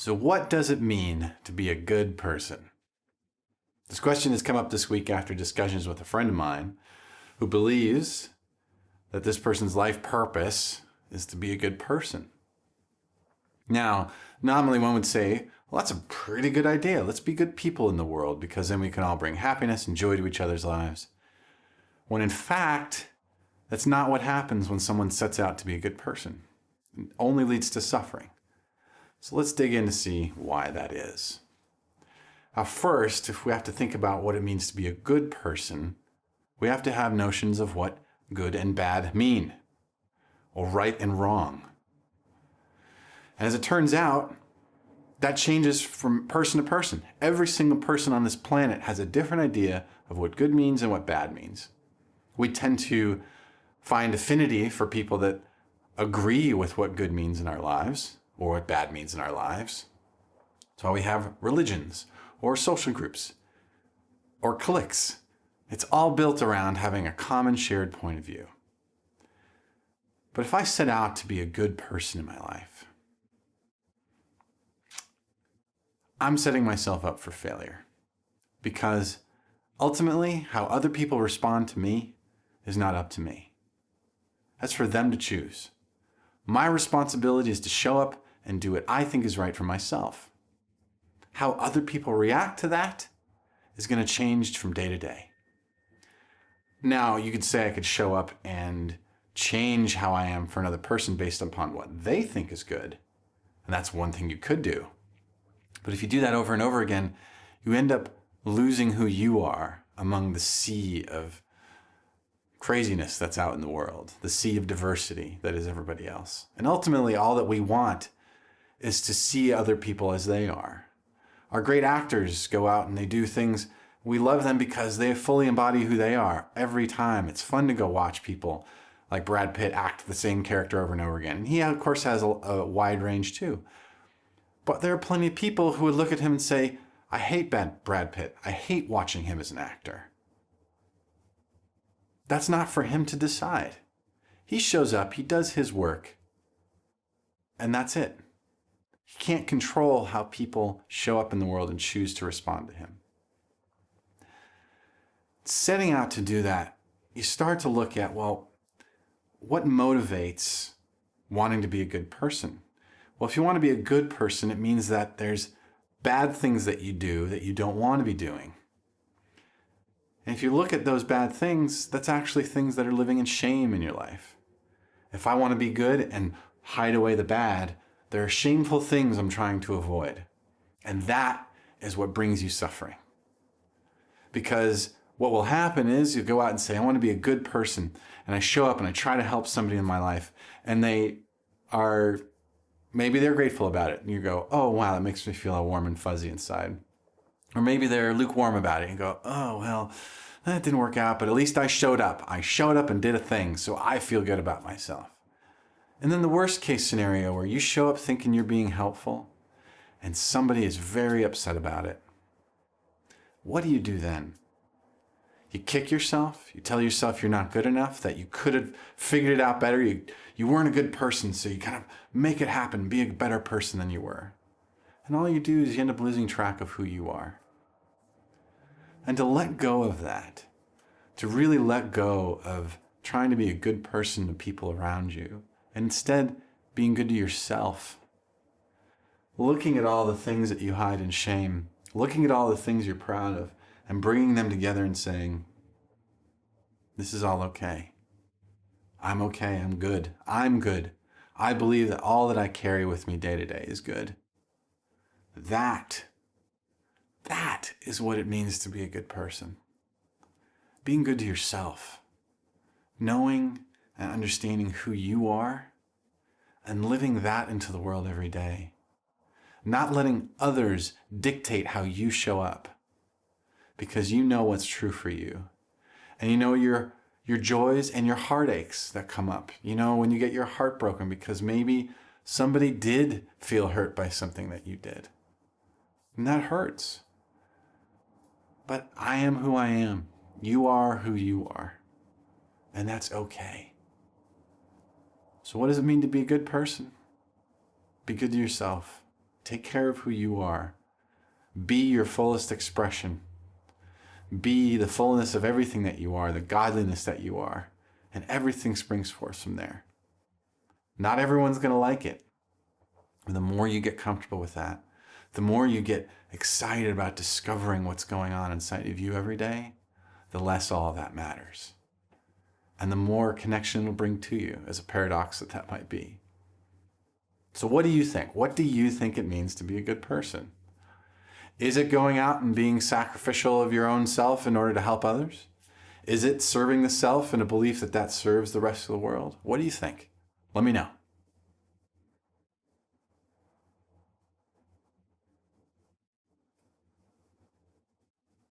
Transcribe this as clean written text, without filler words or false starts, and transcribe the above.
So what does it mean to be a good person? This question has come up this week after discussions with a friend of mine who believes that this person's life purpose is to be a good person. Now, normally one would say, well, that's a pretty good idea. Let's be good people in the world because then we can all bring happiness and joy to each other's lives. When in fact, that's not what happens when someone sets out to be a good person. It only leads to suffering. So let's dig in to see why that is. Now first, if we have to think about what it means to be a good person, we have to have notions of what good and bad mean, or right and wrong. And as it turns out, that changes from person to person. Every single person on this planet has a different idea of what good means and what bad means. We tend to find affinity for people that agree with what good means in our lives or what bad means in our lives. That's why we have religions or social groups or cliques. It's all built around having a common shared point of view. But if I set out to be a good person in my life, I'm setting myself up for failure because ultimately how other people respond to me is not up to me. That's for them to choose. My responsibility is to show up and do what I think is right for myself. How other people react to that is going to change from day to day. Now, you could say I could show up and change how I am for another person based upon what they think is good. And that's one thing you could do. But if you do that over and over again, you end up losing who you are among the sea of craziness that's out in the world, the sea of diversity that is everybody else. And ultimately, all that we want is to see other people as they are. Our great actors go out and they do things. We love them because they fully embody who they are every time. It's fun to go watch people like Brad Pitt act the same character over and over again. And he, of course, has a wide range too. But there are plenty of people who would look at him and say, I hate Brad Pitt. I hate watching him as an actor. That's not for him to decide. He shows up, he does his work, and that's it. He can't control how people show up in the world and choose to respond to him. Setting out to do that, you start to look at, well, what motivates wanting to be a good person? Well, if you want to be a good person, it means that there's bad things that you do that you don't want to be doing. And if you look at those bad things, that's actually things that are living in shame in your life. If I want to be good and hide away the bad, there are shameful things I'm trying to avoid. And that is what brings you suffering. Because what will happen is you go out and say, I want to be a good person. And I show up and I try to help somebody in my life. And maybe they're grateful about it. And you go, oh, wow, that makes me feel all warm and fuzzy inside. Or maybe they're lukewarm about it and go, oh, well, that didn't work out, but at least I showed up. I showed up and did a thing, so I feel good about myself. And then the worst case scenario where you show up thinking you're being helpful and somebody is very upset about it. What do you do then? You kick yourself, you tell yourself you're not good enough, that you could have figured it out better, you weren't a good person, so you kind of make it happen, be a better person than you were. And all you do is you end up losing track of who you are. And to let go of that, to really let go of trying to be a good person to people around you, and instead being good to yourself. Looking at all the things that you hide in shame, looking at all the things you're proud of, and bringing them together and saying, this is all okay. I'm okay, I'm good. I'm good. I believe that all that I carry with me day to day is good. That is what it means to be a good person. Being good to yourself. Knowing and understanding who you are and living that into the world every day. Not letting others dictate how you show up because you know what's true for you. And you know your joys and your heartaches that come up. You know when you get your heart broken because maybe somebody did feel hurt by something that you did. And that hurts. But I am who I am. You are who you are. And that's okay. So what does it mean to be a good person? Be good to yourself. Take care of who you are. Be your fullest expression. Be the fullness of everything that you are, the godliness that you are, and everything springs forth from there. Not everyone's going to like it. And the more you get comfortable with that, the more you get excited about discovering what's going on inside of you every day, the less all of that matters. And the more connection it'll bring to you, as a paradox that might be. So what do you think? What do you think it means to be a good person? Is it going out and being sacrificial of your own self in order to help others? Is it serving the self in a belief that that serves the rest of the world? What do you think? Let me know.